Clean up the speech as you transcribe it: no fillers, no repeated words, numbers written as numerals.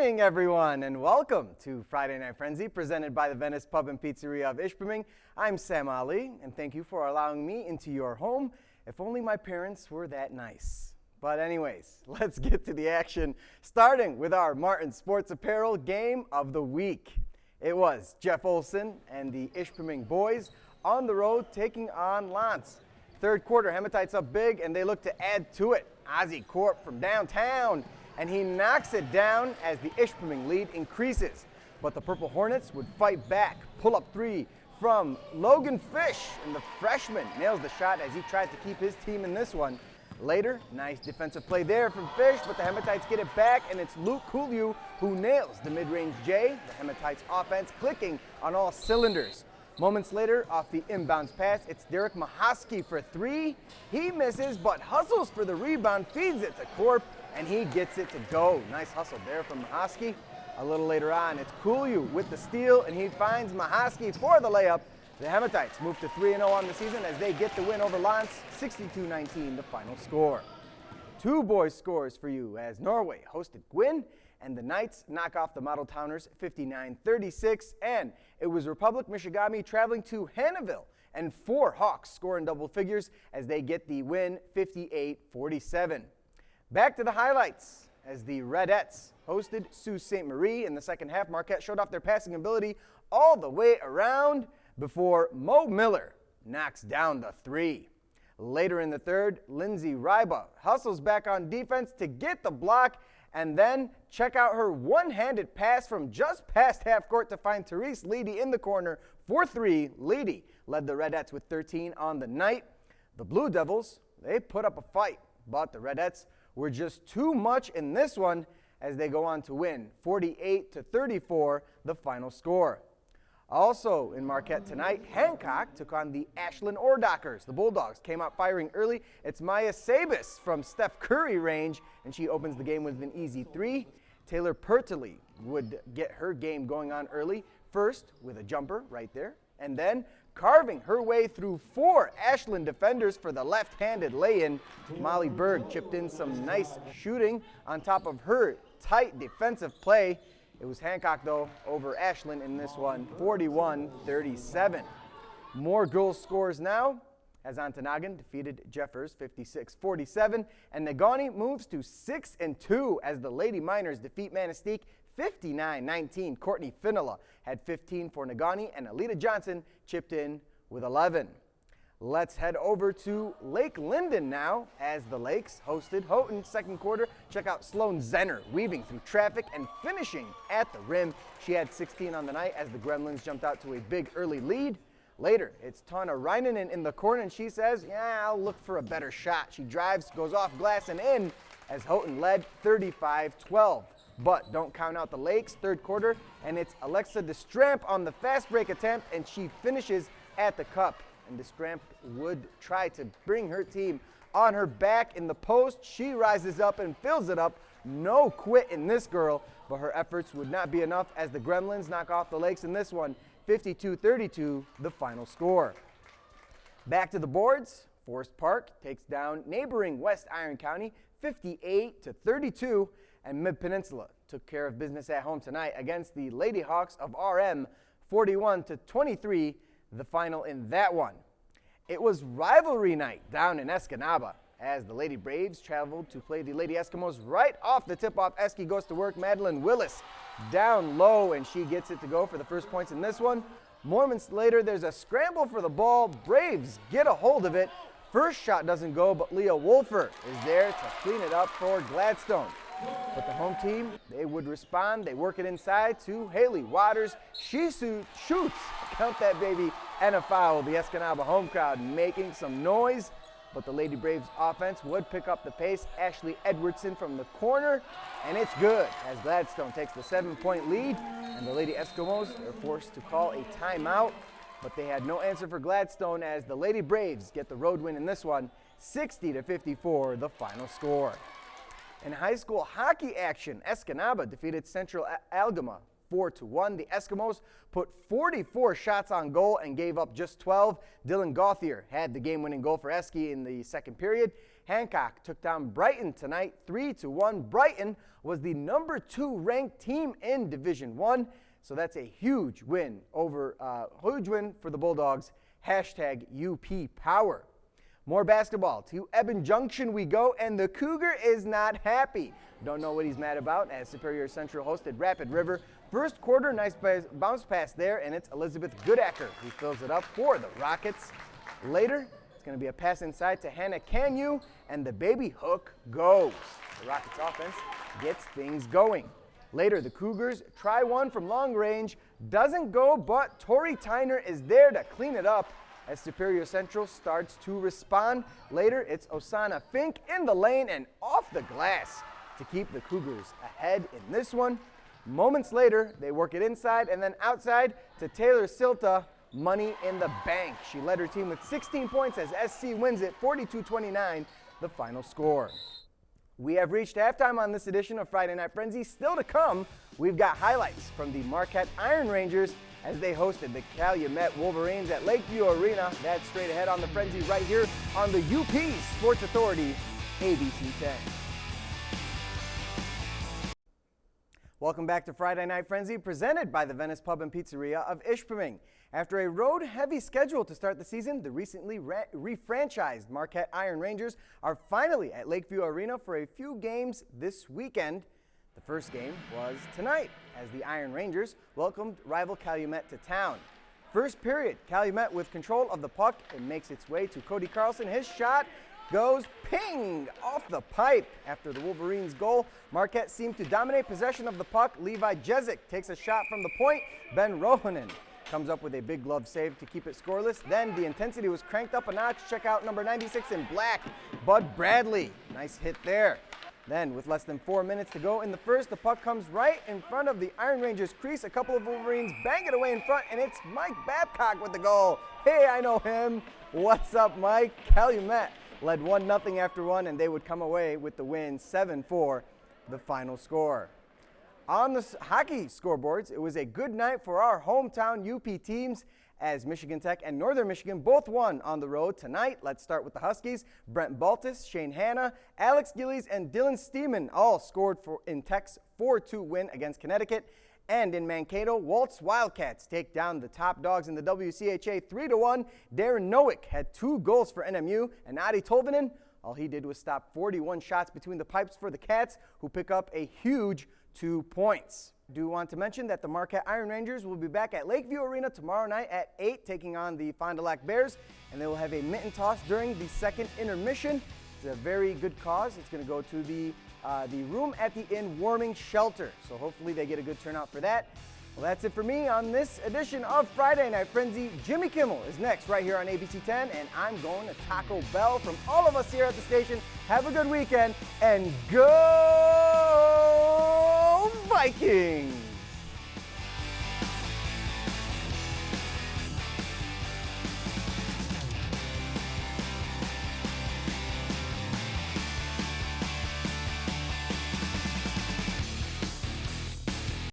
morning, everyone, and welcome to Friday Night Frenzy, presented by the Venice Pub and Pizzeria of Ishpeming. I'm Sam Ali, and thank you for allowing me into your home. If only my parents were that nice. But anyways, let's get to the action, starting with our Martin Sports Apparel Game of the Week. It was Jeff Olson and the Ishpeming boys on the road taking on Lance. Third quarter, Hematites up big, and they look to add to it. Ozzie Corp from downtown, and he knocks it down as the Ishpeming lead increases. But the Purple Hornets would fight back. Pull-up three from Logan Fish, and the freshman nails the shot as he tried to keep his team in this one. Later, nice defensive play there from Fish, but the Hematites get it back, and it's Luke Cooliu who nails the mid-range J. The Hematites offense clicking on all cylinders. Moments later, off the inbounds pass, it's Derek Mahosky for three. He misses, but hustles for the rebound, feeds it to Corp, and he gets it to go. Nice hustle there from Mahosky. A little later on, it's Cooliu with the steal, and he finds Mahosky for the layup. The Hematites move to 3-0 on the season as they get the win over Lance, 62-19 the final score. Two boys scores for you as Norway hosted Gwyn, and the Knights knock off the Model Towners 59-36, and it was Republic Michigami traveling to Hannahville, and four Hawks score in double figures as they get the win 58-47. Back to the highlights as the Redettes hosted Sault Ste. Marie in the second half. Marquette showed off their passing ability all the way around before Mo Miller knocks down the three. Later in the third, Lindsay Ryba hustles back on defense to get the block, and then check out her one-handed pass from just past half court to find Therese Leedy in the corner for three. Leedy led the Redettes with 13 on the night. The Blue Devils, they put up a fight, but the Redettes were just too much in this one as they go on to win 48-34 the final score. Also in Marquette tonight, Hancock took on the Ashland Ordockers. The Bulldogs came out firing early. It's Maya Sabis from Steph Curry range, and she opens the game with an easy three. Taylor Pertley would get her game going on early, first with a jumper right there, and then carving her way through four Ashland defenders for the left-handed lay-in. Molly Berg chipped in some nice shooting on top of her tight defensive play. It was Hancock, though, over Ashland in this one, 41-37. More girls scores now as Ontonagon defeated Jeffers 56-47, and Negaunee moves to 6-2 as the Lady Miners defeat Manistee 59-19. Courtney Finola had 15 for Negaunee, and Alita Johnson chipped in with 11. Let's head over to Lake Linden now as the Lakes hosted Houghton second quarter. Check out Sloan Zenner weaving through traffic and finishing at the rim. She had 16 on the night as the Gremlins jumped out to a big early lead. Later, it's Tana Reinanen in the corner, and she says, yeah, I'll look for a better shot. She drives, goes off glass and in as Houghton led 35-12. But don't count out the Lakes third quarter, and it's Alexa DeStramp on the fast break attempt, and she finishes at the cup. And DeStramp would try to bring her team on her back in the post. She rises up and fills it up. No quit in this girl, but her efforts would not be enough as the Gremlins knock off the Lakes in this one, 52-32, the final score. Back to the boards, Forest Park takes down neighboring West Iron County 58-32, and Mid-Peninsula took care of business at home tonight against the Lady Hawks of RM 41-23, the final in that one. It was rivalry night down in Escanaba as the Lady Braves traveled to play the Lady Eskimos. Right off the tip-off, Esky goes to work. Madeline Willis down low, and she gets it to go for the first points in this one. Moments later, there's a scramble for the ball. Braves get a hold of it. First shot doesn't go, but Leah Wolfer is there to clean it up for Gladstone. But the home team, they would respond. They work it inside to Haley Waters. She shoots, count that baby, and a foul. The Escanaba home crowd making some noise, but the Lady Braves offense would pick up the pace. Ashley Edwardson from the corner, and it's good as Gladstone takes the 7-point lead, and the Lady Eskimos are forced to call a timeout, but they had no answer for Gladstone as the Lady Braves get the road win in this one, 60-54, the final score. In high school hockey action, Escanaba defeated Central Algoma 4-1. The Eskimos put 44 shots on goal and gave up just 12. Dylan Gauthier had the game-winning goal for Eski in the second period. Hancock took down Brighton tonight 3-1. Brighton was the number 2 ranked team in Division 1, so that's a huge win for the Bulldogs. Hashtag UP Power. More basketball. To Eben Junction we go, and the Cougar is not happy. Don't know what he's mad about, as Superior Central hosted Rapid River. First quarter, nice bounce pass there, and it's Elizabeth Goodacker who fills it up for the Rockets. Later, it's going to be a pass inside to Hannah Canyu, and the baby hook goes. The Rockets offense gets things going. Later, the Cougars try one from long range. Doesn't go, but Tori Tyner is there to clean it up as Superior Central starts to respond. Later, it's Osana Fink in the lane and off the glass to keep the Cougars ahead in this one. Moments later, they work it inside and then outside to Taylor Silta. Money in the bank. She led her team with 16 points as SC wins it 42-29, the final score. We have reached halftime on this edition of Friday Night Frenzy. Still to come, we've got highlights from the Marquette Iron Rangers as they hosted the Calumet Wolverines at Lakeview Arena. That's straight ahead on the Frenzy right here on the UP Sports Authority, ABC 10. Welcome back to Friday Night Frenzy, presented by the Venice Pub and Pizzeria of Ishpeming. After a road-heavy schedule to start the season, the recently refranchised Marquette Iron Rangers are finally at Lakeview Arena for a few games this weekend. The first game was tonight, as the Iron Rangers welcomed rival Calumet to town. First period, Calumet with control of the puck. It makes its way to Cody Carlson. His shot goes ping off the pipe. After the Wolverines' goal, Marquette seemed to dominate possession of the puck. Levi Jezik takes a shot from the point. Ben Rohanen comes up with a big glove save to keep it scoreless. Then the intensity was cranked up a notch. Check out number 96 in black, Bud Bradley. Nice hit there. Then, with less than 4 minutes to go in the first, the puck comes right in front of the Iron Rangers crease. A couple of Wolverines bang it away in front, and it's Mike Babcock with the goal. Hey, I know him. What's up, Mike? Calumet led 1-0 after one, and they would come away with the win 7-4, the final score. On the hockey scoreboards, it was a good night for our hometown UP teams as Michigan Tech and Northern Michigan both won on the road tonight. Let's start with the Huskies. Brent Baltus, Shane Hanna, Alex Gillies, and Dylan Steeman all scored in Tech's 4-2 win against Connecticut. And in Mankato, Walt's Wildcats take down the top dogs in the WCHA 3-1. Darren Nowick had 2 goals for NMU, and Adi Tolvanen, all he did was stop 41 shots between the pipes for the Cats, who pick up a huge 2 points. Do want to mention that the Marquette Iron Rangers will be back at Lakeview Arena tomorrow night at 8, taking on the Fond du Lac Bears, and they will have a mitten toss during the second intermission. It's a very good cause. It's going to go to the Room at the Inn warming shelter, so hopefully they get a good turnout for that. Well, that's it for me on this edition of Friday Night Frenzy. Jimmy Kimmel is next right here on ABC 10, and I'm going to Taco Bell. From all of us here at the station, have a good weekend, and go Vikings!